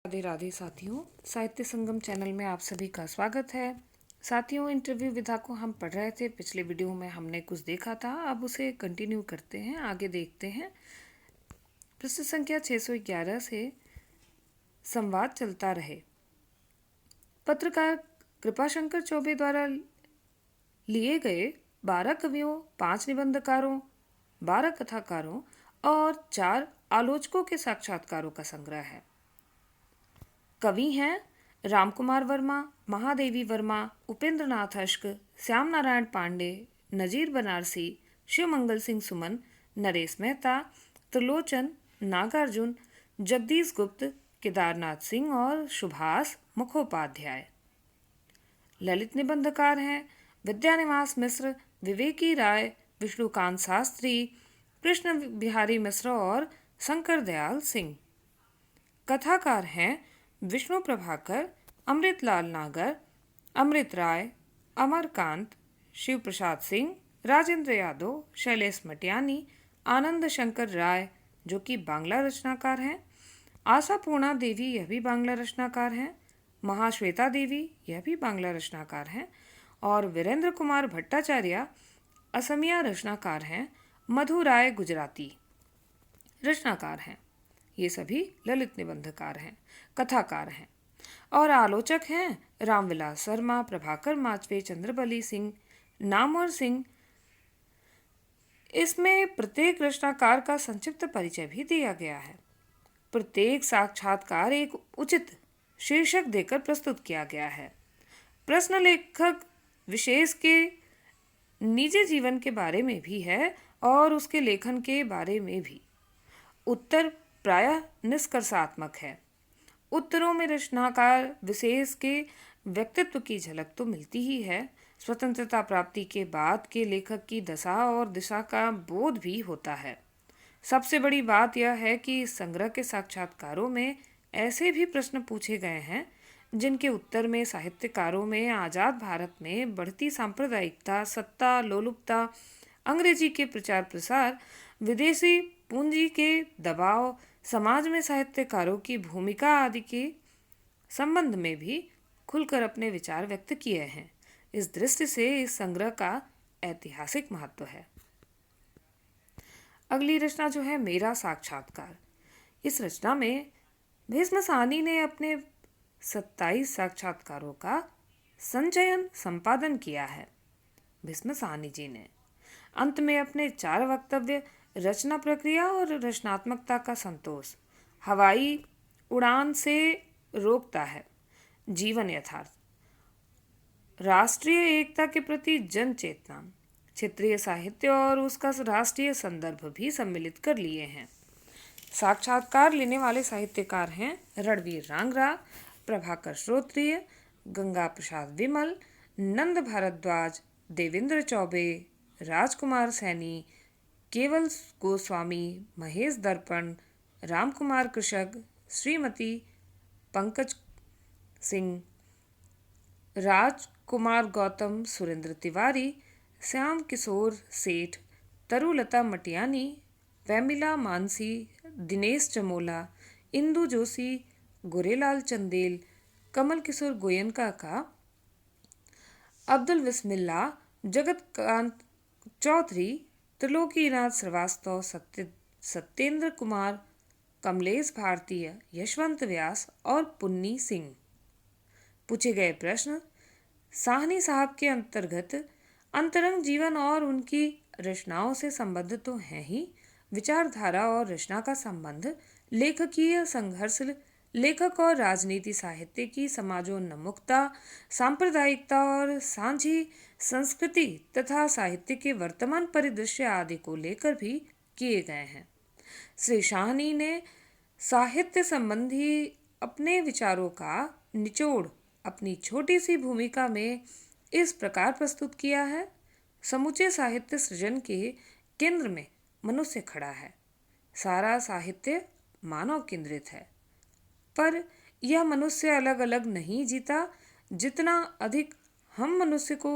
राधे राधे साथियों, साहित्य संगम चैनल में आप सभी का स्वागत है। साथियों, इंटरव्यू विधा को हम पढ़ रहे थे। पिछले वीडियो में हमने कुछ देखा था, अब उसे कंटिन्यू करते हैं, आगे देखते हैं। पृष्ठ संख्या 611 से संवाद चलता रहे। पत्रकार कृपाशंकर चौबे द्वारा लिए गए 12 कवियों, 5 निबंधकारों, 12 कथाकारों और 4 आलोचकों के साक्षात्कारों का संग्रह है। कवि हैं रामकुमार वर्मा, महादेवी वर्मा, उपेंद्र नाथ अश्क, श्याम नारायण पांडे, नजीर बनारसी, शिव मंगल सिंह सुमन, नरेश मेहता, त्रिलोचन, नागार्जुन, जगदीश गुप्त, केदारनाथ सिंह और सुभाष मुखोपाध्याय। ललित निबंधकार हैं विद्यानिवास मिश्र, विवेकी राय, विष्णुकांत शास्त्री, कृष्ण बिहारी मिश्र और शंकर दयाल सिंह। कथाकार हैं विष्णु प्रभाकर, अमृतलाल नागर, अमृत राय, अमरकांत, शिव प्रसाद सिंह, राजेंद्र यादव, शैलेश मटियानी, आनंद शंकर राय जो कि बांग्ला रचनाकार हैं, आशा पूर्णा देवी यह भी बांग्ला रचनाकार हैं, महाश्वेता देवी यह भी बांग्ला रचनाकार हैं और वीरेंद्र कुमार भट्टाचार्य असमिया रचनाकार हैं। मधु राय गुजराती रचनाकार हैं। ये सभी ललित निबंधकार हैं, कथाकार हैं। और आलोचक हैं रामविलास शर्मा, प्रभाकर माचवे, चंद्रबली सिंह, नामवर सिंह। इसमें प्रत्येक रचनाकार का संक्षिप्त परिचय भी दिया गया है। प्रत्येक साक्षात्कार एक उचित शीर्षक देकर प्रस्तुत किया गया है। प्रश्न लेखक विशेष के निजी जीवन के बारे में भी है और उसके लेखन के बारे में भी। उत्तर प्रायः निष्कर्षात्मक है। उत्तरों में रचनाकार विशेष के व्यक्तित्व की झलक तो मिलती ही है, स्वतंत्रता प्राप्ति के बाद के लेखक की दशा और दिशा का बोध भी होता है। सबसे बड़ी बात यह है कि इस संग्रह के साक्षात्कारों में ऐसे भी प्रश्न पूछे गए हैं जिनके उत्तर में साहित्यकारों में आज़ाद भारत में बढ़ती सांप्रदायिकता, सत्ता लोलुपता, अंग्रेजी के प्रचार प्रसार, विदेशी पूंजी के दबाव, समाज में साहित्यकारों की भूमिका आदि के संबंध में भी खुलकर अपने विचार व्यक्त किए हैं। इस दृष्टि से इस संग्रह का ऐतिहासिक महत्व है। अगली रचना जो है मेरा साक्षात्कार। इस रचना में भीष्म साहनी ने अपने 27 साक्षात्कारों का संचयन संपादन किया है। भीष्म साहनी जी ने अंत में अपने 4 वक्तव्य रचना प्रक्रिया और रचनात्मकता का संतोष, हवाई उड़ान से रोकता है, जीवन यथार्थ, राष्ट्रीय एकता के प्रति जन चेतना, क्षेत्रीय साहित्य और उसका राष्ट्रीय संदर्भ भी सम्मिलित कर लिए हैं। साक्षात्कार लेने वाले साहित्यकार हैं रणवीर रांगरा, प्रभाकर श्रोत्रिय, गंगा प्रसाद विमल, नंद भारद्वाज, देवेंद्र चौबे, राजकुमार सैनी, केवल गोस्वामी, महेश दर्पण, रामकुमार कृषक, श्रीमती पंकज सिंह, राजकुमार गौतम, सुरेंद्र तिवारी, श्याम किशोर सेठ, तरुलता मटियानी, वैमिला मानसी, दिनेश चमोला, इंदु जोशी, गोरेलाल चंदेल, कमल किशोर गोयनका का, अब्दुल बिस्मिल्ला, जगतकांत चौधरी, त्रिलोकीनाथ श्रीवास्तव, सत्येंद्र कुमार, कमलेश भारतीय, यशवंत व्यास और पुन्नी सिंह। पूछे गए प्रश्न: साहनी साहब के अंतर्गत अंतरंग जीवन और उनकी रचनाओं से संबद्ध तो है ही, विचारधारा और रचना का संबंध, लेखकीय संघर्ष, लेखक और राजनीति, साहित्य की समाजोन्मुखता, सांप्रदायिकता और सांझी संस्कृति तथा साहित्य के वर्तमान परिदृश्य आदि को लेकर भी किए गए हैं। श्री साहनी ने साहित्य संबंधी अपने विचारों का निचोड़ अपनी छोटी सी भूमिका में इस प्रकार प्रस्तुत किया है: समूचे साहित्य सृजन के केंद्र में मनुष्य खड़ा है। सारा साहित्य मानव केंद्रित है, पर यह मनुष्य अलग अलग नहीं जीता। जितना अधिक हम मनुष्य को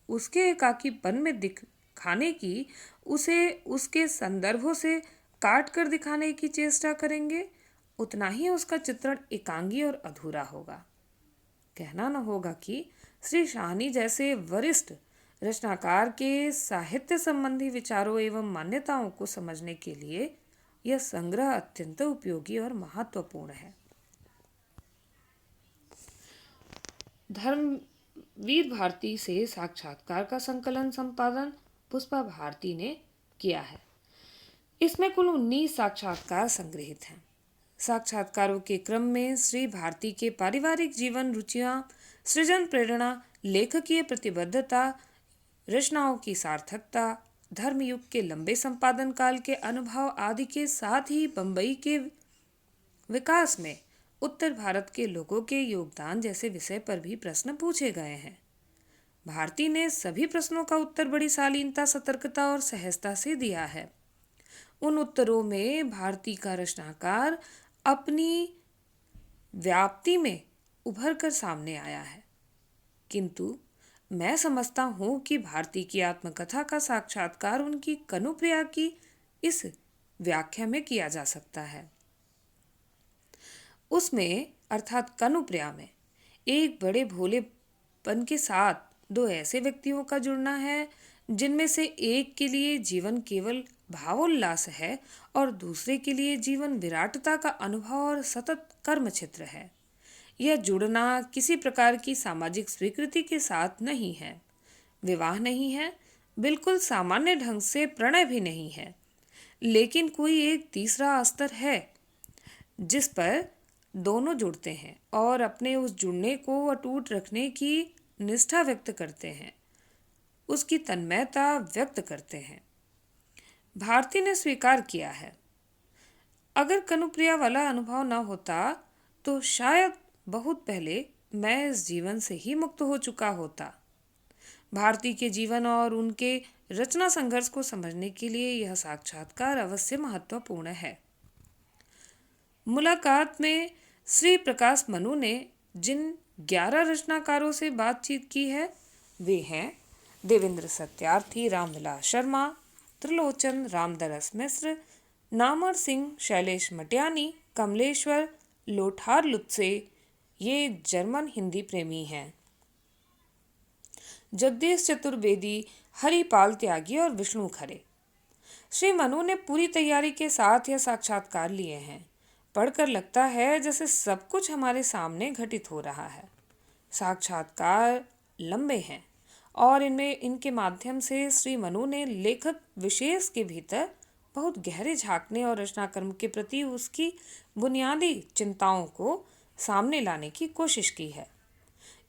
उसके एकाकीपन में दिखाने की, उसे उसके संदर्भों से काट कर दिखाने की चेष्टा करेंगे उतना ही उसका चित्रण एकांगी और अधूरा होगा। कहना न होगा कि श्री शाहनी जैसे वरिष्ठ रचनाकार के साहित्य संबंधी विचारों एवं मान्यताओं को समझने के लिए यह संग्रह अत्यंत उपयोगी और महत्वपूर्ण है। धर्मवीर भारती से साक्षात्कार का संकलन संपादन पुष्पा भारती ने किया है। इसमें कुल 19 साक्षात्कार संग्रहित हैं। साक्षात्कारों के क्रम में श्री भारती के पारिवारिक जीवन, रुचियां, सृजन प्रेरणा, लेखकीय प्रतिबद्धता, रचनाओं की सार्थकता, धर्मयुग के लंबे संपादन काल के अनुभव आदि के साथ ही बंबई के विकास में उत्तर भारत के लोगों के योगदान जैसे विषय पर भी प्रश्न पूछे गए हैं। भारती ने सभी प्रश्नों का उत्तर बड़ी शालीनता, सतर्कता और सहजता से दिया है। उन उत्तरों में भारती का रचनाकार अपनी व्याप्ति में उभर कर सामने आया है। किंतु मैं समझता हूँ कि भारती की आत्मकथा का साक्षात्कार उनकी कनुप्रिया की इस व्याख्या में किया जा सकता है। उसमें अर्थात कनुप्रिया में एक बड़े भोलेपन के साथ दो ऐसे व्यक्तियों का जुड़ना है जिनमें से एक के लिए जीवन केवल भावोल्लास है और दूसरे के लिए जीवन विराटता का अनुभव और सतत कर्म क्षेत्र है। यह जुड़ना किसी प्रकार की सामाजिक स्वीकृति के साथ नहीं है, विवाह नहीं है, बिल्कुल सामान्य ढंग से प्रणय भी नहीं है, लेकिन कोई एक तीसरा स्तर है जिस पर दोनों जुड़ते हैं और अपने उस जुड़ने को अटूट रखने की निष्ठा व्यक्त करते हैं, उसकी तन्मयता व्यक्त करते हैं। भारती ने स्वीकार किया है, अगर कनुप्रिया वाला अनुभव न होता तो शायद बहुत पहले मैं इस जीवन से ही मुक्त हो चुका होता। भारती के जीवन और उनके रचना संघर्ष को समझने के लिए यह साक्षात्कार अवश्य महत्वपूर्ण है। मुलाकात में श्री प्रकाश मनु ने जिन 11 रचनाकारों से बातचीत की है वे हैं देवेंद्र सत्यार्थी, रामविलास शर्मा, त्रिलोचन रामदरस मिश्र, नामर सिंह, शैलेश मटियानी, कमलेश्वर लोठार लुत्से, ये जर्मन हिंदी प्रेमी हैं, जगदीश चतुर्वेदी, हरिपाल त्यागी और विष्णु खरे। श्री मनु ने पूरी तैयारी के साथ यह साक्षात्कार लिए हैं। पढ़कर लगता है जैसे सब कुछ हमारे सामने घटित हो रहा है। साक्षात्कार लंबे हैं और इनमें इनके माध्यम से श्री मनु ने लेखक विशेष के भीतर बहुत गहरे झांकने और रचना कर्म के प्रति उसकी बुनियादी चिंताओं को सामने लाने की कोशिश की है।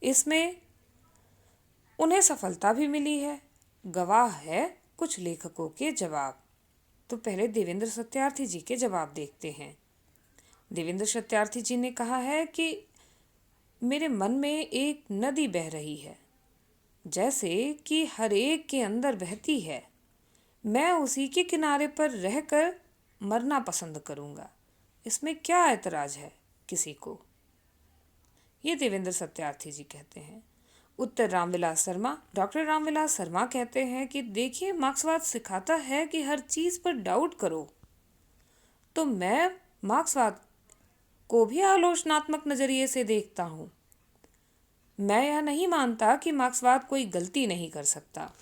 इसमें उन्हें सफलता भी मिली है। गवाह है कुछ लेखकों के जवाब। तो पहले देवेंद्र सत्यार्थी जी के जवाब देखते हैं। देवेंद्र सत्यार्थी जी ने कहा है कि मेरे मन में एक नदी बह रही है, जैसे कि हर एक के अंदर बहती है। मैं उसी के किनारे पर रहकर मरना पसंद करूँगा। इसमें क्या ऐतराज है किसी को? ये देवेंद्र सत्यार्थी जी कहते हैं। उत्तर रामविलास शर्मा, डॉक्टर रामविलास शर्मा कहते हैं कि देखिए, मार्क्सवाद सिखाता है कि हर चीज़ पर डाउट करो। तो मैं मार्क्सवाद को भी आलोचनात्मक नज़रिए से देखता हूँ। मैं यह नहीं मानता कि मार्क्सवाद कोई गलती नहीं कर सकता।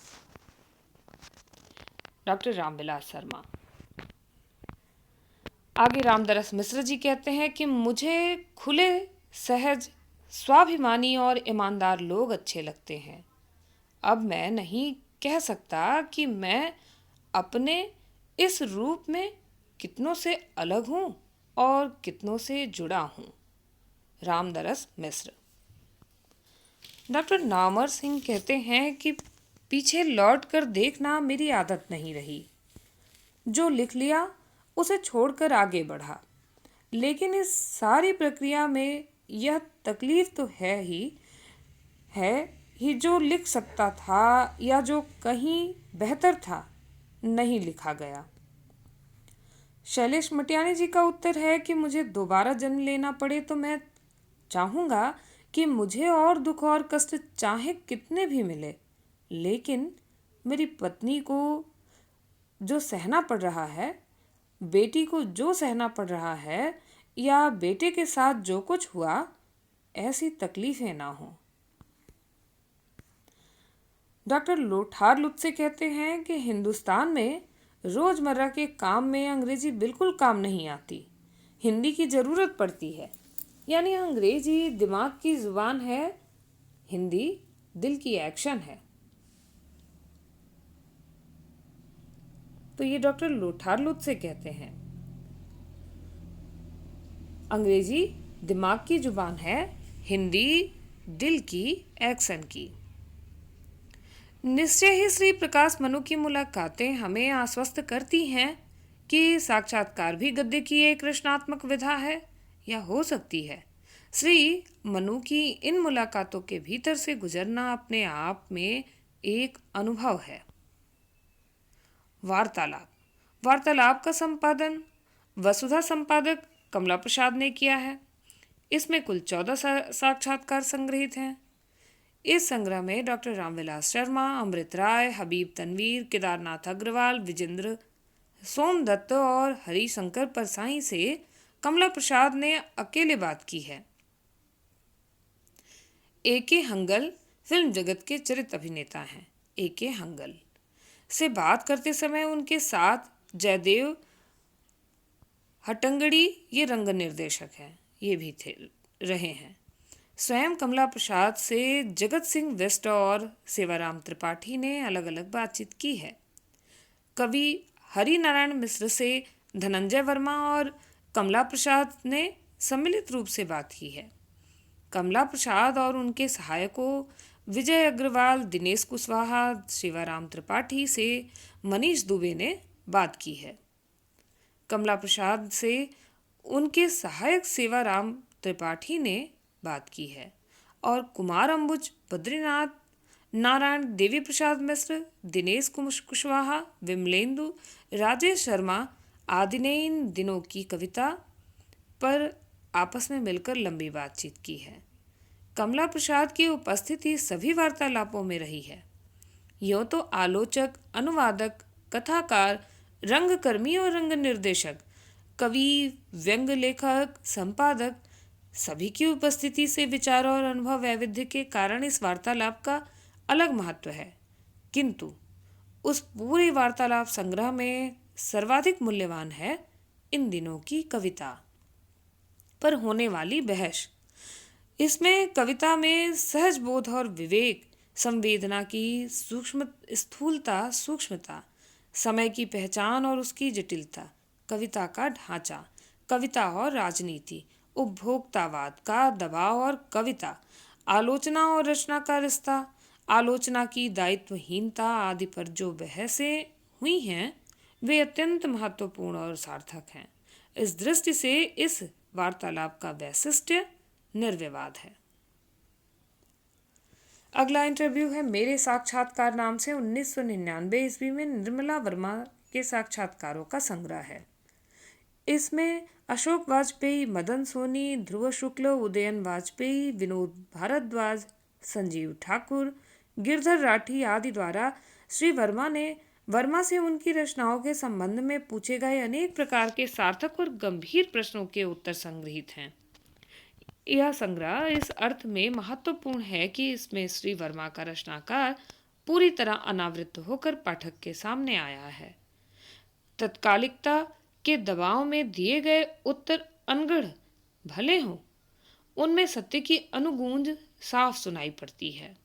डॉक्टर रामविलास शर्मा आगे रामदरस मिश्र जी कहते हैं कि मुझे खुले, सहज, स्वाभिमानी और ईमानदार लोग अच्छे लगते हैं। अब मैं नहीं कह सकता कि मैं अपने इस रूप में कितनों से अलग हूँ और कितनों से जुड़ा हूँ। रामदरस मिश्र। डॉक्टर नामर सिंह कहते हैं कि पीछे लौट कर देखना मेरी आदत नहीं रही। जो लिख लिया उसे छोड़कर आगे बढ़ा, लेकिन इस सारी प्रक्रिया में यह तकलीफ तो है ही जो लिख सकता था या जो कहीं बेहतर था नहीं लिखा गया। शैलेश मटियानी जी का उत्तर है कि मुझे दोबारा जन्म लेना पड़े तो मैं चाहूँगा कि मुझे और दुख और कष्ट चाहे कितने भी मिले, लेकिन मेरी पत्नी को जो सहना पड़ रहा है, बेटी को जो सहना पड़ रहा है, या बेटे के साथ जो कुछ हुआ ऐसी तकलीफें ना हों। डॉक्टर लोथार लुत्से कहते हैं कि हिंदुस्तान में रोजमर्रा के काम में अंग्रेजी बिल्कुल काम नहीं आती, हिंदी की जरूरत पड़ती है। यानी अंग्रेजी दिमाग की जुबान है, हिंदी दिल की एक्शन है। तो ये डॉक्टर लोथार लुत्से कहते हैं। अंग्रेजी दिमाग की जुबान है, हिंदी दिल की एक्शन की। निश्चय ही श्री प्रकाश मनु की मुलाकातें हमें आश्वस्त करती हैं कि साक्षात्कार भी गद्य की एक रचनात्मक विधा है या हो सकती है। श्री मनु की इन मुलाकातों के भीतर से गुजरना अपने आप में एक अनुभव है। वार्तालाप। वार्तालाप का संपादन वसुधा संपादक कमला प्रसाद ने किया है। इसमें कुल 14 साक्षात्कार संग्रहित हैं। इस संग्रह में डॉक्टर रामविलास शर्मा, अमृत राय, हबीब तनवीर, केदारनाथ अग्रवाल, विजेंद्र सोमदत्त और हरिशंकर परसाई से कमला प्रसाद ने अकेले बात की है। ए.के. हंगल फिल्म जगत के चरित्र अभिनेता हैं। ए.के. हंगल से बात करते समय उनके साथ जयदेव हटंगड़ी ये रंग निर्देशक हैं, ये भी रहे हैं। स्वयं कमला प्रसाद से जगत सिंह वेस्ट और सेवाराम त्रिपाठी ने अलग अलग बातचीत की है। कवि हरि नारायण मिश्र से धनंजय वर्मा और कमला प्रसाद ने सम्मिलित रूप से बात की है। कमला प्रसाद और उनके सहायकों विजय अग्रवाल, दिनेश कुशवाहा, सेवाराम त्रिपाठी से मनीष दुबे ने बात की है। कमला प्रसाद से उनके सहायक सेवाराम त्रिपाठी ने बात की है और कुमार अंबुज, बद्रीनाथ नारायण, देवी प्रसाद मिश्र, दिनेश कुशवाहा, विमलेंदु, राजेश शर्मा आदि ने इन दिनों की कविता पर आपस में मिलकर लंबी बातचीत की है। कमला प्रसाद की उपस्थिति सभी वार्तालापों में रही है। यूँ तो आलोचक, अनुवादक, कथाकार, रंगकर्मी और रंग निर्देशक, कवि, व्यंग लेखक, संपादक सभी की उपस्थिति से विचार और अनुभव वैविध्य के कारण इस वार्तालाप का अलग महत्व है। किंतु उस पूरे वार्तालाप संग्रह में सर्वाधिक मूल्यवान है इन दिनों की कविता पर होने वाली बहस। इसमें कविता में सहज बोध और विवेक, संवेदना की स्थूलता, सूक्ष्मता, समय की पहचान और उसकी जटिलता, कविता का ढांचा, कविता और राजनीति, उपभोक्तावाद का दबाव और कविता, आलोचना और रचना का रिश्ता, आलोचना की दायित्वहीनता आदि पर जो बहसें हुई हैं वे अत्यंत महत्वपूर्ण और सार्थक हैं। इस दृष्टि से इस वार्तालाप का वैशिष्ट्य निर्विवाद है। अगला इंटरव्यू है मेरे साक्षात्कार नाम से 1999 ईस्वी में निर्मला वर्मा के साक्षात्कारों का संग्रह है। इसमें अशोक वाजपेयी, मदन सोनी, ध्रुव शुक्ल, उदयन वाजपेयी, विनोद भारद्वाज, संजीव ठाकुर, गिरधर राठी आदि द्वारा श्री वर्मा से उनकी रचनाओं के संबंध में पूछे गए अनेक प्रकार के सार्थक और गंभीर प्रश्नों के उत्तर संग्रहित हैं। यह संग्रह इस अर्थ में महत्वपूर्ण है कि इसमें श्री वर्मा का रचनाकार पूरी तरह अनावृत होकर पाठक के सामने आया है। तत्कालिकता के दबाव में दिए गए उत्तर अनगढ़ भले हों, उनमें सत्य की अनुगूंज साफ सुनाई पड़ती है।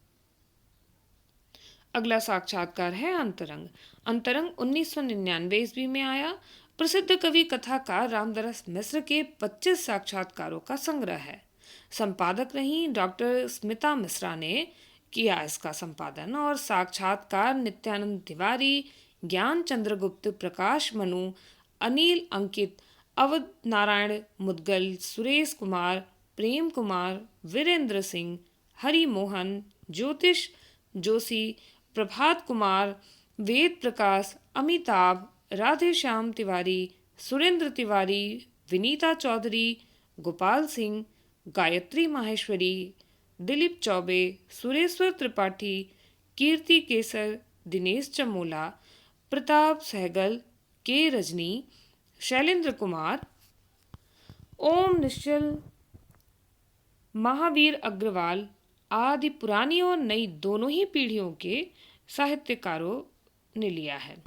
अगला साक्षात्कार है अंतरंग। अंतरंग 1999 ईस्वी में आया। प्रसिद्ध कवि कथाकार रामदरस मिश्र के 25 साक्षात्कारों का संग्रह है। संपादक रही डॉक्टर स्मिता मिश्रा ने किया इसका संपादन और साक्षात्कार नित्यानंद तिवारी, ज्ञान चंद्रगुप्त, प्रकाश मनु, अनिल अंकित, अवध नारायण मुदगल, सुरेश कुमार, प्रेम कुमार, वीरेंद्र सिंह, हरि मोहन, ज्योतिष जोशी, प्रभात कुमार, वेद प्रकाश, अमिताभ, राधेश्याम तिवारी, सुरेंद्र तिवारी, विनीता चौधरी, गोपाल सिंह, गायत्री माहेश्वरी, दिलीप चौबे, सुरेश्वर त्रिपाठी, कीर्ति केसर, दिनेश चमोला, प्रताप सहगल, के रजनी, शैलेंद्र कुमार, ओम निश्चल, महावीर अग्रवाल आदि पुरानी और नई दोनों ही पीढ़ियों के साहित्यकारों ने लिया है।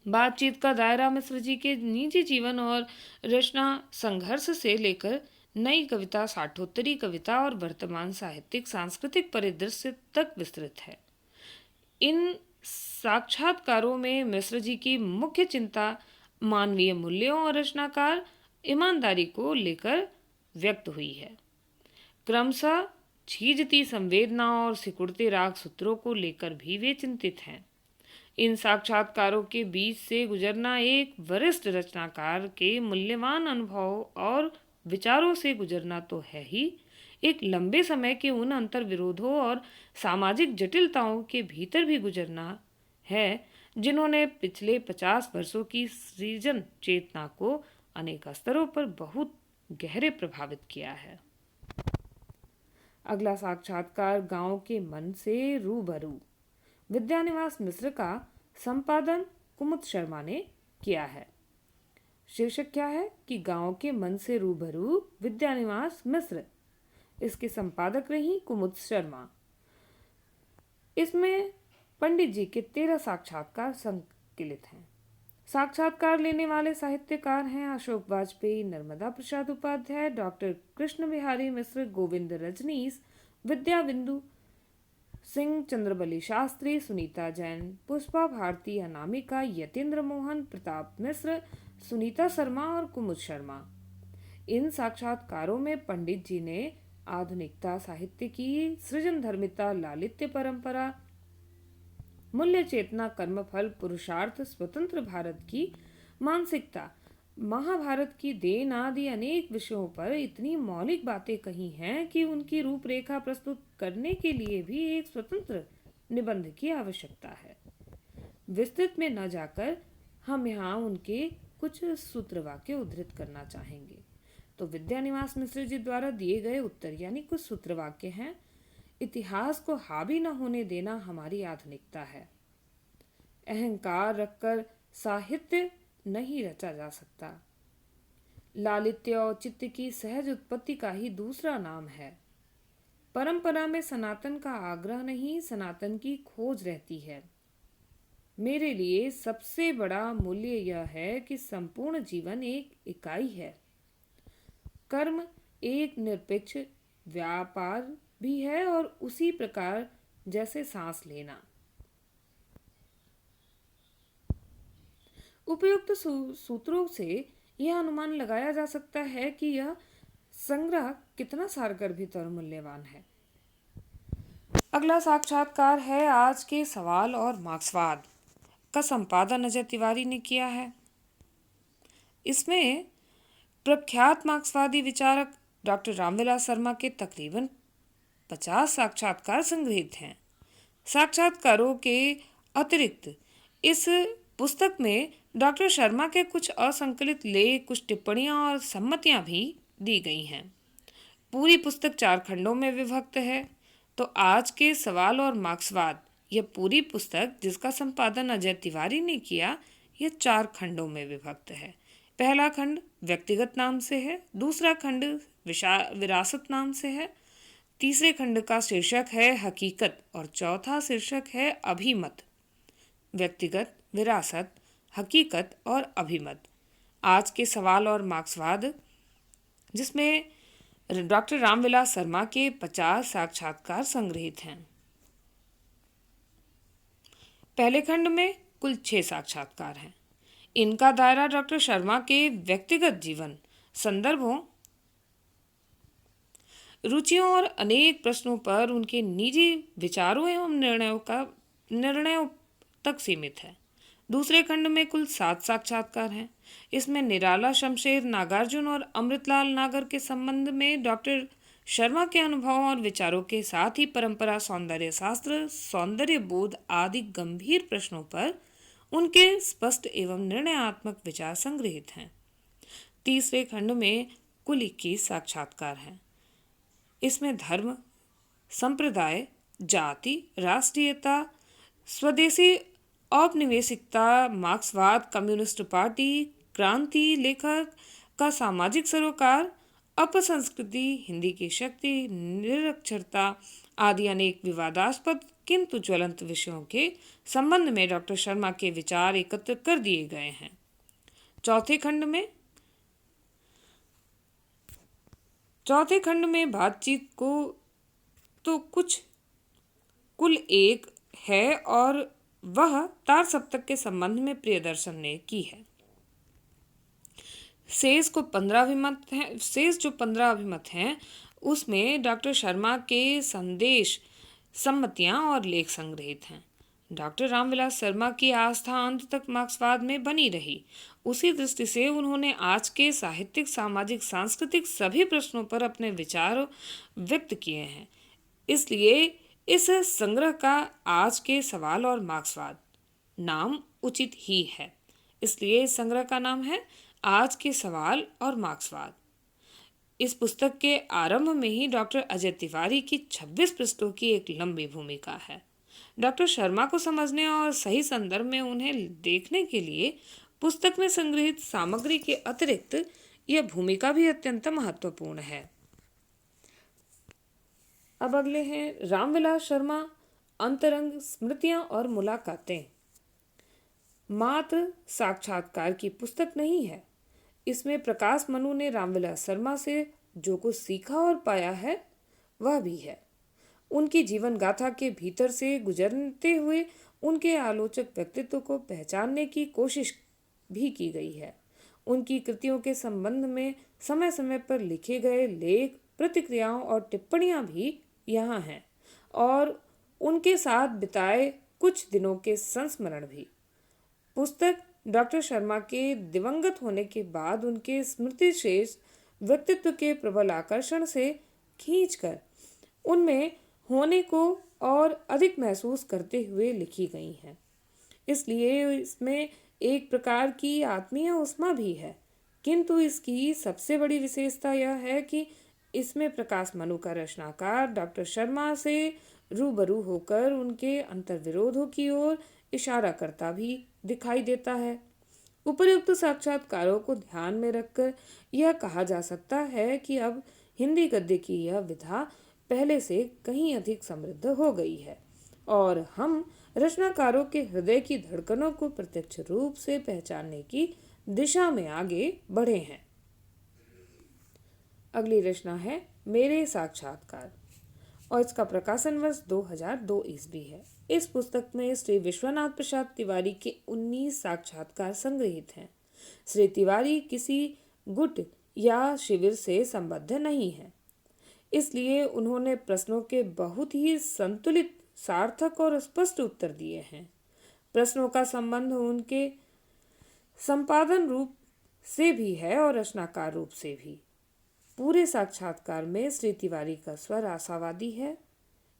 बातचीत का दायरा मिश्र जी के निजी जीवन और रचना संघर्ष से लेकर नई कविता, साठोत्तरी कविता और वर्तमान साहित्यिक सांस्कृतिक परिदृश्य तक विस्तृत है। इन साक्षात्कारों में मिश्र जी की मुख्य चिंता मानवीय मूल्यों और रचनाकार ईमानदारी को लेकर व्यक्त हुई है। क्रमशः छीजती संवेदना और सिकुड़ते राग सूत्रों को लेकर भी वे चिंतित हैं। इन साक्षात्कारों के बीच से गुजरना एक वरिष्ठ रचनाकार के मूल्यवान अनुभव और विचारों से गुजरना तो है ही, एक लंबे समय के उन अंतर्विरोधों और सामाजिक जटिलताओं के भीतर भी गुजरना है जिन्होंने पिछले 50 वर्षों की सृजन चेतना को अनेक स्तरों पर बहुत गहरे प्रभावित किया है। अगला साक्षात्कार गांव के मन से रूबरू, विद्यानिवास मिश्र का संपादन कुमुद शर्मा ने किया है। शीर्षक क्या है कि गांव के मन से रूबरू विद्यानिवास मिश्र। इसके संपादक रही कुमुद शर्मा। इसमें पंडित जी के 13 साक्षात्कार संकलित हैं। साक्षात्कार लेने वाले साहित्यकार हैं अशोक वाजपेयी, नर्मदा प्रसाद उपाध्याय, डॉक्टर कृष्ण बिहारी मिश्र, गोविंद रजनीश, विद्या बिंदु सिंह, चंद्रबली शास्त्री, सुनीता जैन, पुष्पा भारती, अनामिका, यतेंद्र मोहन, प्रताप मिश्र, सुनीता शर्मा और कुमुद शर्मा। इन साक्षात्कारों में पंडित जी ने आधुनिकता साहित्य की सृजन धर्मिता, लालित्य परंपरा, मूल्य चेतना, कर्मफल, पुरुषार्थ, स्वतंत्र भारत की मानसिकता, महाभारत की देन आदि अनेक विषयों पर इतनी मौलिक बातें कही हैं कि उनकी रूपरेखा प्रस्तुत करने के लिए भी एक स्वतंत्र निबंध की आवश्यकता है। विस्तृत में न जाकर हम यहाँ उनके कुछ सूत्रवाक्य उद्धृत करना चाहेंगे। तो विद्यानिवास मिश्र जी द्वारा दिए गए उत्तर यानी कुछ सूत्रवाक्य हैं। इतिहास को हावी न होने देना हमारी आधुनिकता है। अहंकार रखकर साहित्य नहीं रचा जा सकता। लालित्य और चित्त की सहज उत्पत्ति का ही दूसरा नाम है। परंपरा में सनातन का आग्रह नहीं, सनातन की खोज रहती है। मेरे लिए सबसे बड़ा मूल्य यह है कि संपूर्ण जीवन एक इकाई है। कर्म एक निरपेक्ष व्यापार भी है और उसी प्रकार जैसे सांस लेना। उपयुक्त सूत्रों से यह अनुमान लगाया जा सकता है कि यह संग्रह कितना सारगर्भित और मूल्यवान है। अगला साक्षात्कार है आज के सवाल और मार्क्सवाद का संपादन अजय तिवारी ने किया है। इसमें प्रख्यात मार्क्सवादी विचारक डॉक्टर रामविलास शर्मा के तकरीबन 50 साक्षात्कार संग्रहित हैं। साक्षात्कारों के अतिरिक्त इस पुस्तक में डॉक्टर शर्मा के कुछ असंकलित लेख, कुछ टिप्पणियां और सम्मतियां भी दी गई हैं। पूरी पुस्तक 4 खंडों में विभक्त है। तो आज के सवाल और मार्क्सवाद, यह पूरी पुस्तक जिसका संपादन अजय तिवारी ने किया, यह 4 खंडों में विभक्त है। पहला खंड व्यक्तिगत नाम से है, दूसरा खंड विरासत नाम से है, तीसरे खंड का शीर्षक है हकीकत और चौथा शीर्षक है अभिमत। व्यक्तिगत, विरासत, हकीकत और अभिमत। आज के सवाल और मार्क्सवाद जिसमें डॉक्टर रामविलास शर्मा के 50 साक्षात्कार संग्रहित हैं। पहले खंड में कुल 6 साक्षात्कार हैं। इनका दायरा डॉक्टर शर्मा के व्यक्तिगत जीवन, संदर्भों, रुचियों और अनेक प्रश्नों पर उनके निजी विचारों एवं निर्णयों तक सीमित है। दूसरे खंड में कुल 7 साक्षात्कार हैं। इसमें निराला शमशेर, नागार्जुन और अमृतलाल नागर के संबंध में डॉक्टर शर्मा के अनुभवों और विचारों के साथ ही परंपरा, सौंदर्य शास्त्र, सौंदर्य बोध आदि गंभीर प्रश्नों पर उनके स्पष्ट एवं निर्णयात्मक विचार संग्रहित हैं। तीसरे खंड में कुल 21 साक्षात्कार हैं। इसमें धर्म, संप्रदाय, जाति, राष्ट्रीयता, स्वदेशी औपनिवेशिकता, मार्क्सवाद, कम्युनिस्ट पार्टी, क्रांति, लेखक, का सामाजिक सरोकार, अपसंस्कृति, हिंदी की शक्ति, निरक्षरता आदि अनेक विवादास्पद किंतु ज्वलंत विषयों के संबंध में डॉक्टर शर्मा के विचार एकत्र कर दिए गए हैं। चौथे खंड में बातचीत को तो कुल एक है और वह तार सप्तक के संबंध में प्रियदर्शन ने की है। शेष जो 15 अभिमत हैं उसमें डॉक्टर शर्मा के संदेश, सम्मतियां और लेख संग्रहित हैं। डॉक्टर रामविलास शर्मा की आस्था अंत तक मार्क्सवाद में बनी रही। उसी दृष्टि से उन्होंने आज के साहित्यिक, सामाजिक, सांस्कृतिक सभी प्रश्नों पर अपने विचार व्यक्त किए हैं। इसलिए इस संग्रह का आज के सवाल और मार्क्सवाद नाम उचित ही है। इसलिए इस संग्रह का नाम है आज के सवाल और मार्क्सवाद। इस पुस्तक के आरंभ में ही डॉक्टर अजय तिवारी की 26 पृष्ठों की एक लंबी भूमिका है। डॉक्टर शर्मा को समझने और सही संदर्भ में उन्हें देखने के लिए पुस्तक में संग्रहित सामग्री के अतिरिक्त यह भूमिका भी अत्यंत महत्वपूर्ण है। अब अगले हैं रामविलास शर्मा, अंतरंग, स्मृतियां और मुलाकातें। मात्र साक्षात्कार की पुस्तक नहीं है। इसमें प्रकाश मनु ने रामविलास शर्मा से जो कुछ सीखा और पाया है वह भी है। उनकी जीवन गाथा के भीतर से गुजरते हुए उनके आलोचक व्यक्तित्व को पहचानने की कोशिश भी की गई है। उनकी कृतियों के संबंध में समय समय पर लिखे गए लेख, प्रतिक्रियाओं और टिप्पणियां भी यहाँ हैं और उनके साथ बिताए कुछ दिनों के संस्मरण भी। पुस्तक डॉक्टर शर्मा के दिवंगत होने के बाद उनके स्मृति शेष व्यक्तित्व के प्रबल आकर्षण से खींचकर उनमें होने को और अधिक महसूस करते हुए लिखी गई हैं। इसलिए इसमें एक प्रकार की आत्मीय उष्मा भी है, किंतु इसकी सबसे बड़ी विशेषता यह है कि इसमें प्रकाश मनु का रचनाकार डॉक्टर शर्मा से रूबरू होकर उनके अंतर्विरोधों की ओर इशारा करता भी दिखाई देता है। उपर्युक्त साक्षात्कारों को ध्यान में रखकर यह कहा जा सकता है कि अब हिंदी गद्य की यह विधा पहले से कहीं अधिक समृद्ध हो गई है और हम रचनाकारों के हृदय की धड़कनों को प्रत्यक्ष रूप से पहचानने की दिशा में आगे बढ़े हैं। अगली रचना है मेरे साक्षात्कार और इसका प्रकाशन वर्ष 2002 ईस्वी है। इस पुस्तक में श्री विश्वनाथ प्रसाद तिवारी के 19 साक्षात्कार संग्रहित हैं। श्री तिवारी किसी गुट या शिविर से संबद्ध नहीं है, इसलिए उन्होंने प्रश्नों के बहुत ही संतुलित, सार्थक और स्पष्ट उत्तर दिए हैं। प्रश्नों का संबंध उनके संपादन रूप से भी है और रचनाकार रूप से भी। पूरे साक्षात्कार में श्री तिवारी का स्वर आशावादी है।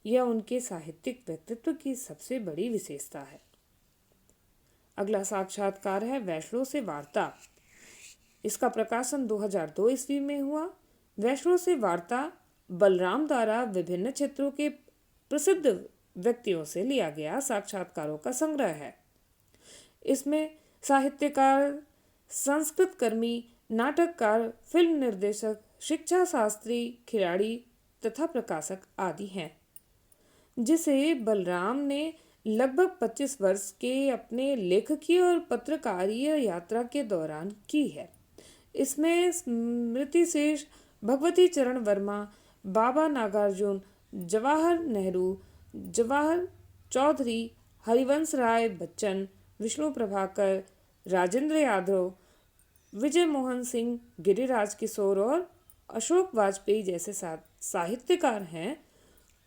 यह उनके साहित्यिक व्यक्तित्व की सबसे बड़ी विशेषता है। अगला साक्षात्कार है वैष्णो से वार्ता। इसका प्रकाशन 2002 ईस्वी में हुआ। वैष्णो से वार्ता बलराम द्वारा विभिन्न क्षेत्रों के प्रसिद्ध व्यक्तियों से लिया गया साक्षात्कारों का संग्रह है। इसमें साहित्यकार, संस्कृत कर्मी, नाटककार, फिल्म निर्देशक, शिक्षा शास्त्री, खिलाड़ी तथा प्रकाशक आदि हैं, जिसे बलराम ने लगभग 25 वर्ष के अपने लेखकीय और पत्रकारीय यात्रा के दौरान की है। इसमें स्मृति शेष, भगवती चरण वर्मा, बाबा नागार्जुन, जवाहर नेहरू, जवाहर चौधरी, हरिवंश राय बच्चन, विष्णु प्रभाकर, राजेंद्र यादव, विजय मोहन सिंह, गिरिराज किशोर और अशोक वाजपेयी जैसे साहित्यकार हैं,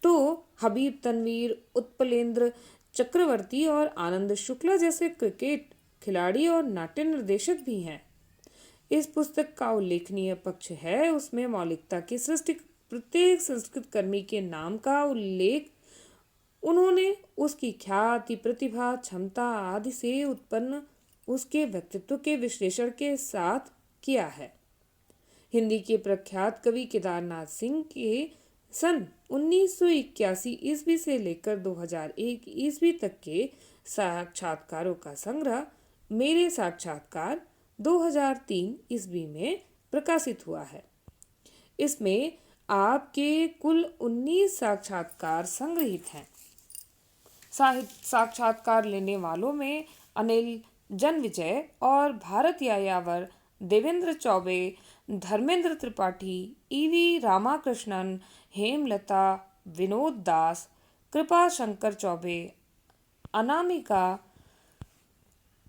तो हबीब तनवीर, उत्पलेंद्र चक्रवर्ती और आनंद शुक्ला जैसे क्रिकेट खिलाड़ी और नाट्य निर्देशक भी हैं। इस पुस्तक का उल्लेखनीय पक्ष है उसमें मौलिकता की सृष्टि, प्रत्येक संस्कृत कर्मी के नाम का उल्लेख उन्होंने उसकी ख्याति, प्रतिभा, क्षमता आदि से उत्पन्न उसके व्यक्तित्व के विश्लेषण के साथ किया है। हिंदी के प्रख्यात कवि केदारनाथ सिंह के सन 1981 ईस्वी से लेकर 2001 ईस्वी तक के साक्षात्कारों का संग्रह मेरे साक्षात्कार 2003 ईस्वी में प्रकाशित हुआ है। इसमें आपके कुल 19 साक्षात्कार संग्रहित हैं। साक्षात्कार लेने वालों में अनिल जन्मविजय और भारत यायावर, देवेंद्र चौबे, धर्मेंद्र त्रिपाठी, ईवी रामाकृष्णन, हेमलता, विनोद दास, कृपा शंकर चौबे, अनामिका,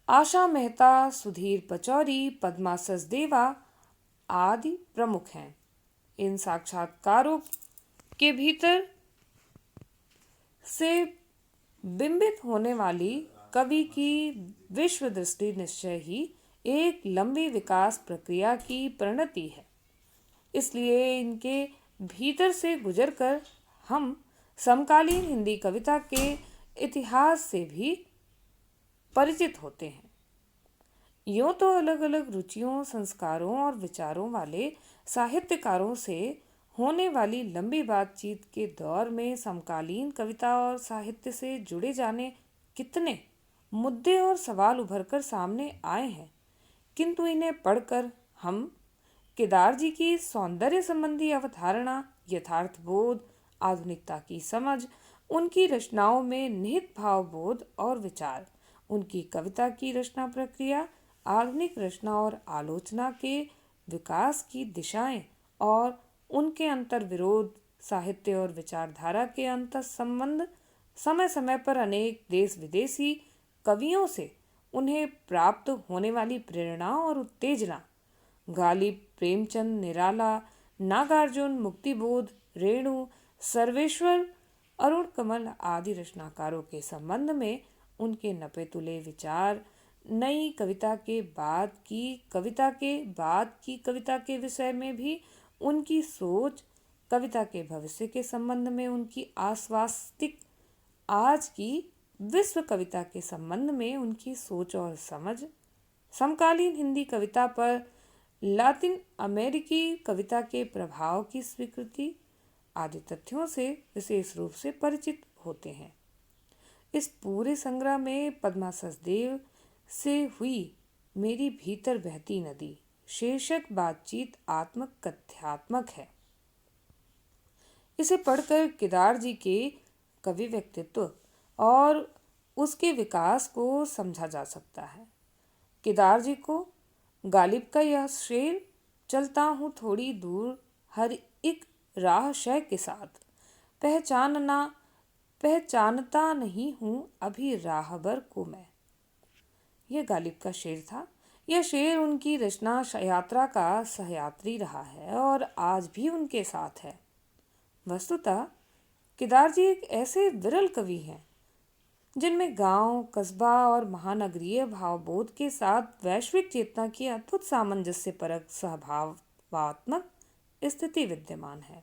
आशा मेहता, सुधीर पचौरी, पद्मा सचदेवा आदि प्रमुख हैं। इन साक्षात्कारों के भीतर से बिंबित होने वाली कवि की विश्व दृष्टि निश्चय ही एक लंबी विकास प्रक्रिया की परिणति है। इसलिए इनके भीतर से गुजरकर हम समकालीन हिंदी कविता के इतिहास से भी परिचित होते हैं। यूँ तो अलग अलग रुचियों, संस्कारों और विचारों वाले साहित्यकारों से होने वाली लंबी बातचीत के दौर में समकालीन कविता और साहित्य से जुड़े जाने कितने मुद्दे और सवाल उभरकर सामने आए हैं, किंतु इन्हें पढ़कर हम केदार जी की सौंदर्य संबंधी अवधारणा, यथार्थबोध, आधुनिकता की समझ, उनकी रचनाओं में निहित भावबोध और विचार, उनकी कविता की रचना प्रक्रिया, आधुनिक रचना और आलोचना के विकास की दिशाएं और उनके अंतर विरोध, साहित्य और विचारधारा के अंतर संबंध, समय समय पर अनेक देश विदेशी कवियों से उन्हें प्राप्त होने वाली प्रेरणा और उत्तेजना, गालिब, प्रेमचंद, निराला, नागार्जुन, मुक्तिबोध, रेणु, सर्वेश्वर, अरुण कमल आदि रचनाकारों के संबंध में उनके नपे तुले विचार, नई कविता के बाद की कविता के विषय में भी उनकी सोच, कविता के भविष्य के संबंध में उनकी आश्वास्तिक, आज की विश्व कविता के संबंध में उनकी सोच और समझ, समकालीन हिंदी कविता पर लातिन अमेरिकी कविता के प्रभाव की स्वीकृति आदि तथ्यों से विशेष रूप से परिचित होते हैं। इस पूरे संग्रह में पद्मा सचदेव से हुई मेरी भीतर बहती नदी शीर्षक बातचीत आत्मक कथ्यात्मक है। इसे पढ़कर केदार जी के कवि व्यक्तित्व और उसके विकास को समझा जा सकता है। केदार जी को गालिब का यह शेर, चलता हूँ थोड़ी दूर हर एक राह शय के साथ, पहचानता नहीं हूँ अभी राहबर को मैं, यह गालिब का शेर था। यह शेर उनकी रचना यात्रा का सहयात्री रहा है और आज भी उनके साथ है। वस्तुतः केदार जी एक ऐसे विरल कवि हैं जिनमें गांव, कस्बा और महानगरीय भावबोध के साथ वैश्विक चेतना की अद्भुत सामंजस्यपरक सहभावात्मक स्थिति विद्यमान है।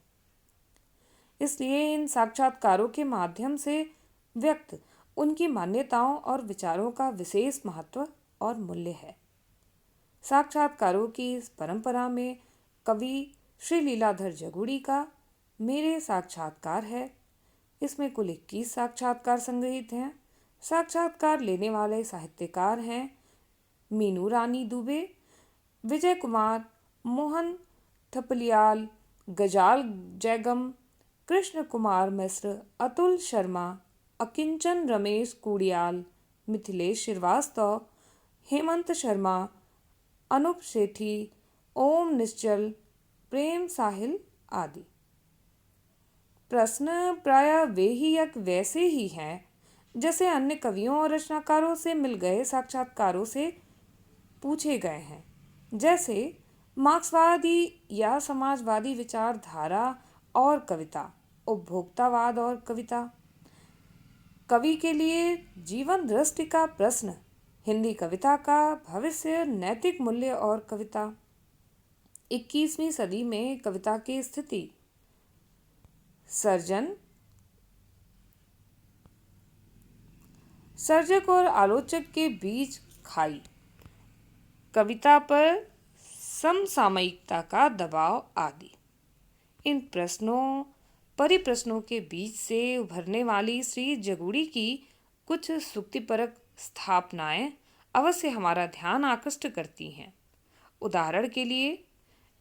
इसलिए इन साक्षात्कारों के माध्यम से व्यक्त उनकी मान्यताओं और विचारों का विशेष महत्व और मूल्य है। साक्षात्कारों की इस परंपरा में कवि श्री लीलाधर जगुड़ी का मेरे साक्षात्कार है। इसमें कुल 21 साक्षात्कार संग्रहित हैं। साक्षात्कार लेने वाले साहित्यकार हैं मीनू रानी दुबे, विजय कुमार, मोहन थपलियाल, गजाल जयगम, कृष्ण कुमार मिश्र, अतुल शर्मा, अकिंचन रमेश कुड़ियाल, मिथिलेश श्रीवास्तव, हेमंत शर्मा, अनूप सेठी, ओम निश्चल, प्रेम साहिल आदि। प्रश्न प्रायः वे ही या वैसे ही हैं जैसे अन्य कवियों और रचनाकारों से मिल गए साक्षात्कारों से पूछे गए हैं, जैसे मार्क्सवादी या समाजवादी विचारधारा और कविता, उपभोक्तावाद और कविता, कवि के लिए जीवन दृष्टि का प्रश्न, हिंदी कविता का भविष्य, नैतिक मूल्य और कविता, 21वीं सदी में कविता की स्थिति, सर्जक और आलोचक के बीच खाई, कविता पर समसामयिकता का दबाव आदि। इन परिप्रश्नों के बीच से उभरने वाली श्री जगुड़ी की कुछ सुक्तिपरक स्थापनाएं अवश्य हमारा ध्यान आकृष्ट करती हैं। उदाहरण के लिए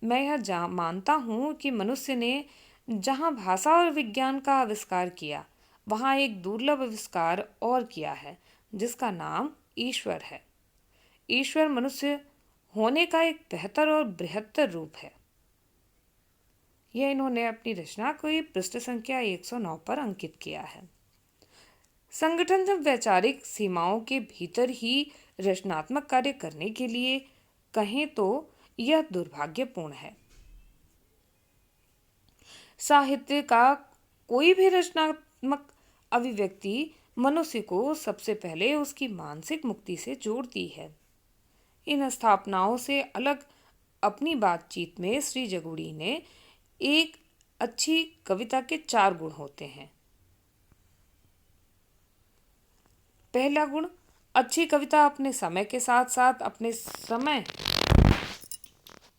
मैं यह मानता हूँ कि मनुष्य ने जहाँ भाषा और विज्ञान का आविष्कार किया, वहाँ एक दुर्लभ आविष्कार और किया है, जिसका नाम ईश्वर है। ईश्वर मनुष्य होने का एक बेहतर और बृहत्तर रूप है। यह इन्होंने अपनी रचना को पृष्ठ संख्या 109 पर अंकित किया है। संगठन जब वैचारिक सीमाओं के भीतर ही रचनात्मक कार्य करने के लिए कहें तो यह दुर्भाग्यपूर्ण है। साहित्य का कोई भी रचनात्मक अभिव्यक्ति मनुष्य को सबसे पहले उसकी मानसिक मुक्ति से जोड़ती है। इन स्थापनाओं से अलग अपनी बातचीत में श्री जगूड़ी ने एक अच्छी कविता के 4 गुण होते हैं। पहला गुण, अच्छी कविता अपने समय के साथ साथ अपने समय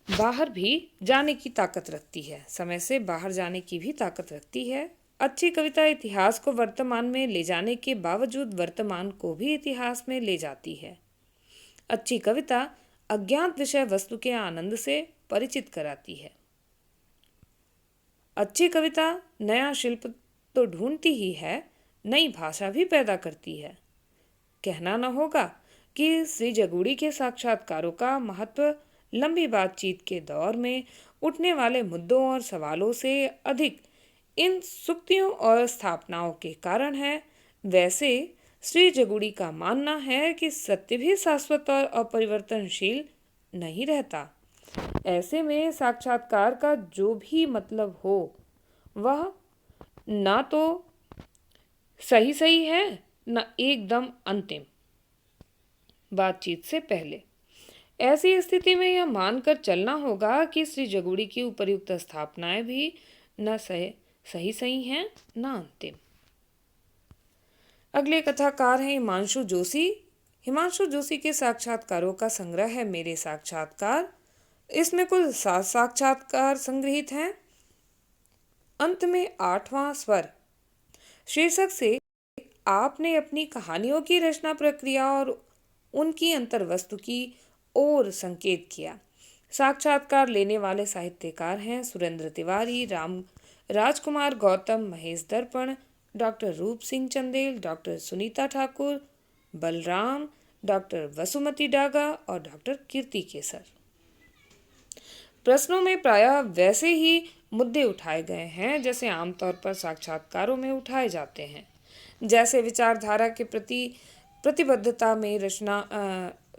बाहर भी जाने की ताकत रखती है। समय से बाहर जाने की भी ताकत रखती है। अच्छी कविता इतिहास को वर्तमान में ले जाने के बावजूद वर्तमान को भी इतिहास में ले जाती है। अच्छी कविता अज्ञात विषय वस्तु के आनंद से परिचित कराती है। अच्छी कविता नया शिल्प तो ढूंढती ही है, नई भाषा भी पैदा करती है। कहना न होगा कि श्री जगूड़ी के साक्षात्कारों का महत्व लंबी बातचीत के दौर में उठने वाले मुद्दों और सवालों से अधिक इन सुक्तियों और स्थापनाओं के कारण है। वैसे श्री जगूड़ी का मानना है कि सत्य भी शाश्वत और अपरिवर्तनशील नहीं रहता। ऐसे में साक्षात्कार का जो भी मतलब हो वह ना तो सही सही है न एकदम अंतिम बातचीत से पहले। ऐसी स्थिति में यह मानकर चलना होगा कि श्री जगूड़ी की उपर्युक्त स्थापनाएं भी न सही हैं न अंतिम। अगले कथाकार हैं हिमांशु जोशी। हिमांशु जोशी के साक्षात्कारों का संग्रह है मेरे साक्षात्कार। इसमें कुल 7 साक्षात्कार संग्रहित हैं। अंत में 8वां स्वर शीर्षक से आपने अपनी कहानियों की रचना प्रक्रिया और उनकी अंतर्वस्तु की ओर संकेत किया। साक्षात्कार लेने वाले साहित्यकार हैं सुरेंद्र तिवारी, राजकुमार गौतम, महेश दर्पण, डॉक्टर रूप सिंह चंदेल, डॉक्टर सुनीता ठाकुर, बलराम, डॉक्टर वसुमती डागा और डॉक्टर कीर्ति केसर। प्रश्नों में प्रायः वैसे ही मुद्दे उठाए गए हैं जैसे आमतौर पर साक्षात्कारों में उठाए जाते हैं, जैसे विचारधारा के प्रति प्रतिबद्धता में रचना,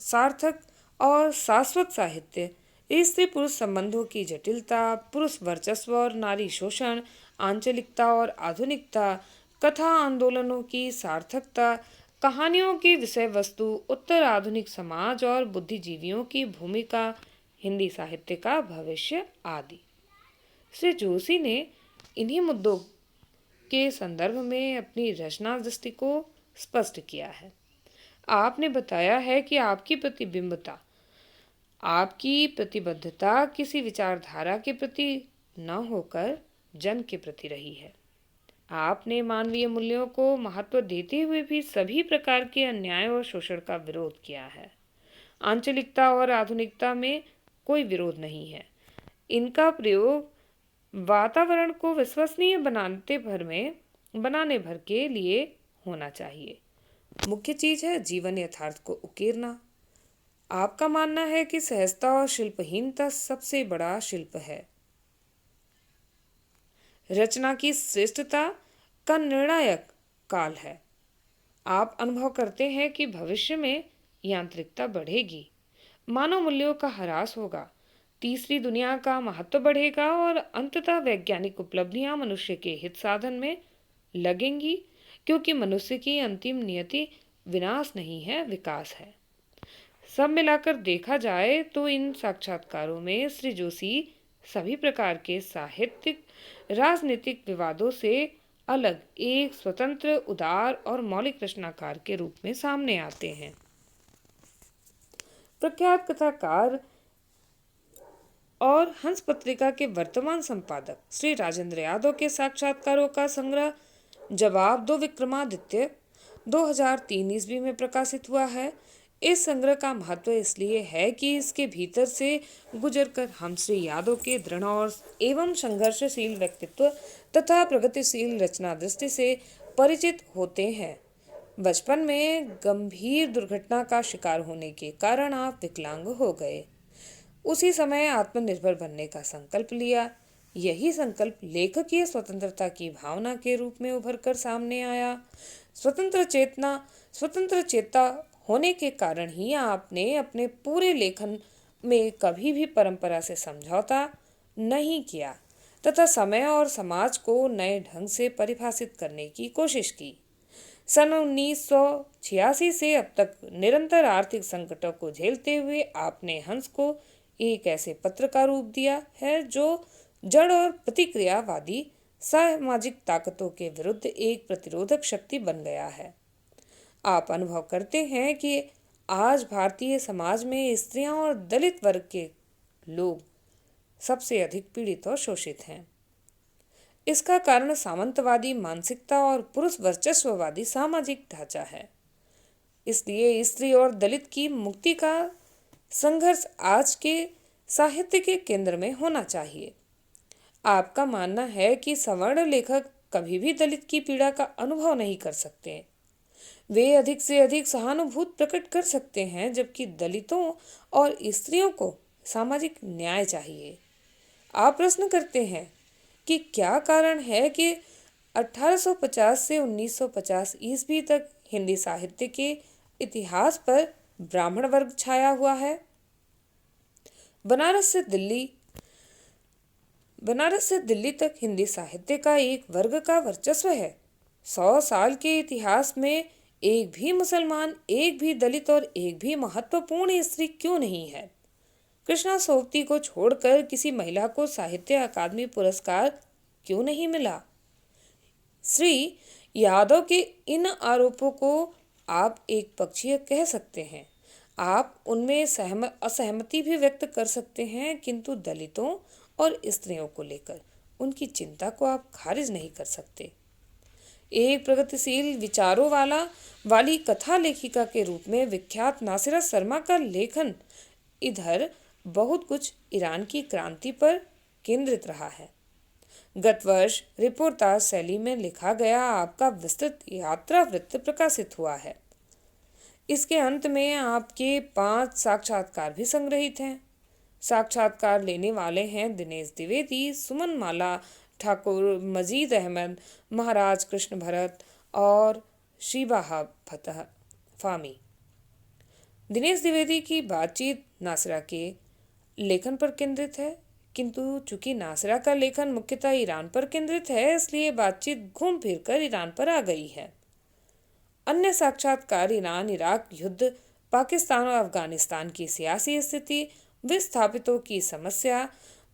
सार्थक और शाश्वत साहित्य, स्त्री पुरुष संबंधों की जटिलता, पुरुष वर्चस्व और नारी शोषण, आंचलिकता और आधुनिकता, कथा आंदोलनों की सार्थकता, कहानियों की विषय वस्तु, उत्तर आधुनिक समाज और बुद्धिजीवियों की भूमिका, हिंदी साहित्य का भविष्य आदि। श्री जोशी ने इन्हीं मुद्दों के संदर्भ में अपनी रचना दृष्टि को स्पष्ट किया है। आपने बताया है कि आपकी प्रतिबिंबता, आपकी प्रतिबद्धता किसी विचारधारा के प्रति न होकर जन के प्रति रही है। आपने मानवीय मूल्यों को महत्व देते हुए भी सभी प्रकार के अन्याय और शोषण का विरोध किया है। आंचलिकता और आधुनिकता में कोई विरोध नहीं है। इनका प्रयोग वातावरण को विश्वसनीय बनाने भर के लिए होना चाहिए। मुख्य चीज है जीवन यथार्थ को उकेरना। आपका मानना है कि सहजता और शिल्पहीनता सबसे बड़ा शिल्प है। रचना की श्रेष्ठता का निर्णायक काल है। आप अनुभव करते हैं कि भविष्य में यांत्रिकता बढ़ेगी, मानव मूल्यों का ह्रास होगा, तीसरी दुनिया का महत्व बढ़ेगा और अंततः वैज्ञानिक उपलब्धियां मनुष्य के हित साधन में लगेंगी, क्योंकि मनुष्य की अंतिम नियति विनाश नहीं है, विकास है। सब मिलाकर देखा जाए तो इन साक्षात्कारों में श्री जोशी सभी प्रकार के साहित्यिक राजनीतिक विवादों से अलग एक स्वतंत्र, उदार और मौलिक रचनाकार के रूप में सामने आते हैं। प्रख्यात कथाकार और हंस पत्रिका के वर्तमान संपादक श्री राजेंद्र यादव के साक्षात्कारों का संग्रह जवाब दो विक्रमादित्य 2003 ईस्वी में प्रकाशित हुआ है। इस संग्रह का महत्व इसलिए है कि इसके भीतर से गुजरकर हम श्री यादव के दृढ़ और एवं संघर्षशील व्यक्तित्व तथा प्रगतिशील रचना दृष्टि से परिचित होते हैं। बचपन में गंभीर दुर्घटना का शिकार होने के कारण आप विकलांग हो गए। उसी समय आत्मनिर्भर बनने का संकल्प लिया। यही संकल्प लेखकीय स्वतंत्रता की भावना के रूप में उभर कर सामने आया। स्वतंत्र चेता होने के कारण ही आपने अपने पूरे लेखन में कभी भी परंपरा से समझौता नहीं किया तथा समय और समाज को नए ढंग से परिभाषित करने की कोशिश की। सन 1986 से अब तक निरंतर आर्थिक संकटों को झेलते हुए आपने हंस को एक ऐसे पत्र का रूप दिया है जो जड़ और प्रतिक्रियावादी सामाजिक ताकतों के विरुद्ध एक प्रतिरोधक शक्ति बन गया है। आप अनुभव करते हैं कि आज भारतीय समाज में स्त्रियां और दलित वर्ग के लोग सबसे अधिक पीड़ित और शोषित हैं। इसका कारण सामंतवादी मानसिकता और पुरुष वर्चस्ववादी सामाजिक ढांचा है। इसलिए स्त्री और दलित की मुक्ति का संघर्ष आज के साहित्य के केंद्र में होना चाहिए। आपका मानना है कि सवर्ण लेखक कभी भी दलित की पीड़ा का अनुभव नहीं कर सकते। वे अधिक से अधिक सहानुभूति प्रकट कर सकते हैं, जबकि दलितों और स्त्रियों को सामाजिक न्याय चाहिए। आप प्रश्न करते हैं कि क्या कारण है कि 1850 से 1950 ईस्वी तक हिंदी साहित्य के इतिहास पर ब्राह्मण वर्ग छाया हुआ है। बनारस से दिल्ली तक हिंदी साहित्य का एक वर्ग का वर्चस्व है। 100 साल के इतिहास में एक भी मुसलमान, एक भी दलित और एक भी महत्वपूर्ण स्त्री क्यों नहीं है? कृष्णा सोबती को छोड़कर किसी महिला को साहित्य अकादमी पुरस्कार क्यों नहीं मिला? श्री यादव के इन आरोपों को आप एक पक्षीय कह सकते हैं। आप उनमें असहमति भी व्यक्त कर सकते हैं, किंतु दलितों और स्त्रियों को लेकर उनकी चिंता को आप खारिज नहीं कर सकते। एक प्रगतिशील विचारों वाली कथा लेखिका के रूप में विख्यात नासिरा शर्मा का लेखन इधर बहुत कुछ ईरान की क्रांति पर केंद्रित रहा है। गत वर्ष रिपोर्टाज शैली में लिखा गया आपका विस्तृत यात्रा वृत्त प्रकाशित हुआ है। इसके अंत में आपके 5 साक्षात्कार भी संग्रहित हैं। साक्षात्कार लेने वाले हैं दिनेश द्विवेदी, सुमन माला ठाकुर, मजीद अहमद, महाराज कृष्ण भरत और शीबाहा फतह फामी। दिनेश द्विवेदी की बातचीत नासिरा के लेखन पर केंद्रित है, किंतु चूंकि नासिरा का लेखन मुख्यतः ईरान पर केंद्रित है, इसलिए बातचीत घूम फिर कर ईरान पर आ गई है। अन्य साक्षात्कार ईरान इराक युद्ध, पाकिस्तान और अफगानिस्तान की सियासी स्थिति, विस्थापितों की समस्या,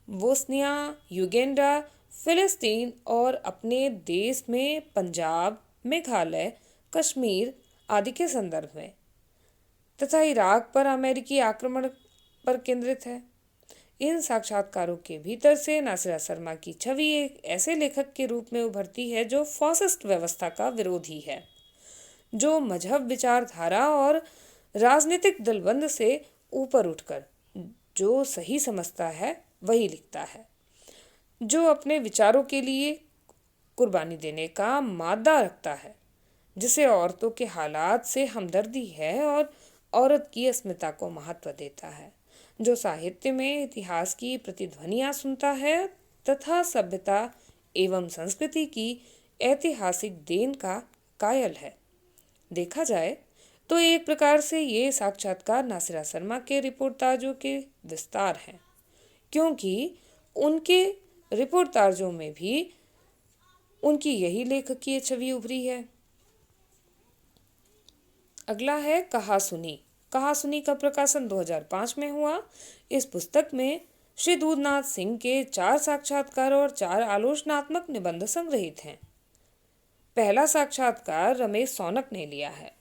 बोस्निया युगेंडा, फिलिस्तीन और अपने देश में पंजाब, मेघालय, कश्मीर आदि के संदर्भ में तथा इराक पर अमेरिकी आक्रमण पर केंद्रित है। इन साक्षात्कारों के भीतर से नासिरा शर्मा की छवि एक ऐसे लेखक के रूप में उभरती है जो फॉसिस्ट व्यवस्था का विरोधी है, जो मजहब, विचारधारा और राजनीतिक दलबंद से ऊपर उठकर जो सही समझता है वही लिखता है, जो अपने विचारों के लिए कुर्बानी देने का मादा रखता है, जिसे औरतों के हालात से हमदर्दी है और औरत की अस्मिता को महत्व देता है, जो साहित्य में इतिहास की प्रतिध्वनियां सुनता है तथा सभ्यता एवं संस्कृति की ऐतिहासिक देन का कायल है। देखा जाए तो एक प्रकार से ये साक्षात्कार नासिरा शर्मा के रिपोर्टाजों के विस्तार हैं, क्योंकि उनके रिपोर्टाजों में भी उनकी यही लेखकीय छवि उभरी है। अगला है कहा सुनी। कहा सुनी का प्रकाशन 2005 में हुआ। इस पुस्तक में श्री दूधनाथ सिंह के 4 साक्षात्कार और 4 आलोचनात्मक निबंध संग्रहित हैं। पहला साक्षात्कार रमेश सौनक ने लिया है।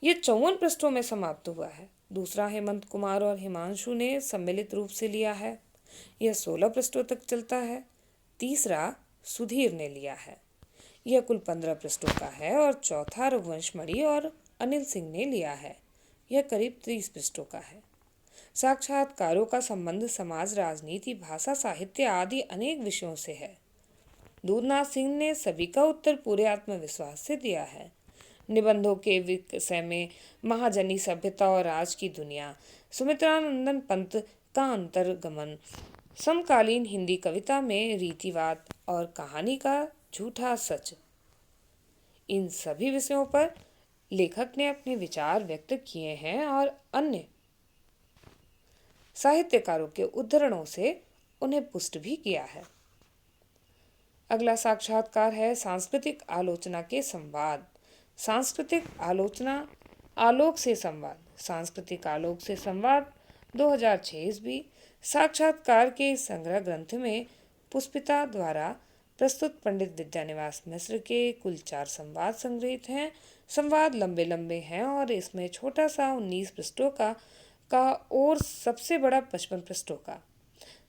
ये 54 पृष्ठों में समाप्त हुआ है। दूसरा हेमंत कुमार और हिमांशु ने सम्मिलित रूप से लिया है। यह 16 पृष्ठों तक चलता है। तीसरा सुधीर ने लिया है। यह कुल 15 पृष्ठों का है और चौथा रघुवंश मणि और अनिल सिंह ने लिया है। यह करीब 30 पृष्ठों का है। साक्षात्कारों का संबंध समाज, राजनीति, भाषा, साहित्य आदि अनेक विषयों से है। दूधनाथ सिंह ने सभी का उत्तर पूरे आत्मविश्वास से दिया है। निबंधों के विषय में महाजनी सभ्यता और आज की दुनिया, सुमित्रानंदन पंत का अंतर्गमन, समकालीन हिंदी कविता में रीतिवाद और कहानी का झूठा सच, इन सभी विषयों पर लेखक ने अपने विचार व्यक्त किए हैं और अन्य साहित्यकारों के उद्धरणों से उन्हें पुष्ट भी किया है। अगला साक्षात्कार है सांस्कृतिक आलोचना के संवाद। सांस्कृतिक आलोचना आलोक से संवाद, सांस्कृतिक आलोक से संवाद 2006 ईस्वी। साक्षात्कार के इस संग्रह ग्रंथ में पुष्पिता द्वारा प्रस्तुत पंडित विद्यानिवास मिश्र के कुल 4 संवाद संग्रहित हैं। संवाद लंबे लंबे हैं और इसमें छोटा सा 19 पृष्ठों का और सबसे बड़ा 55 पृष्ठों का।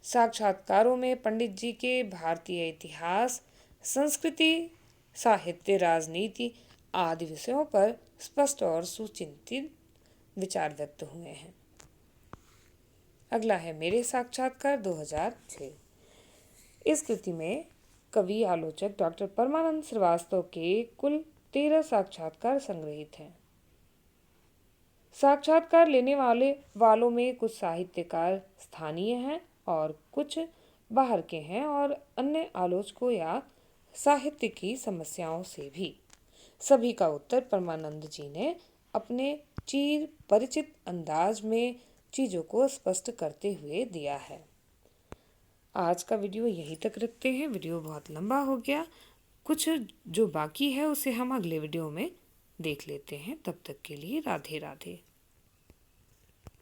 साक्षात्कारों में पंडित जी के भारतीय इतिहास, संस्कृति, साहित्य, राजनीति आदि विषयों पर स्पष्ट और सुचिंतित विचार व्यक्त हुए हैं। अगला है मेरे साक्षात्कार 2006। इस कृति में कवि आलोचक डॉक्टर परमानंद श्रीवास्तव के कुल 13 साक्षात्कार संग्रहित हैं। साक्षात्कार लेने वालों में कुछ साहित्यकार स्थानीय हैं और कुछ बाहर के हैं और अन्य आलोचकों या साहित्य की समस्याओं से भी। सभी का उत्तर परमानंद जी ने अपने चिर परिचित अंदाज में चीज़ों को स्पष्ट करते हुए दिया है। आज का वीडियो यहीं तक रखते हैं। वीडियो बहुत लंबा हो गया, कुछ जो बाकी है उसे हम अगले वीडियो में देख लेते हैं। तब तक के लिए राधे राधे।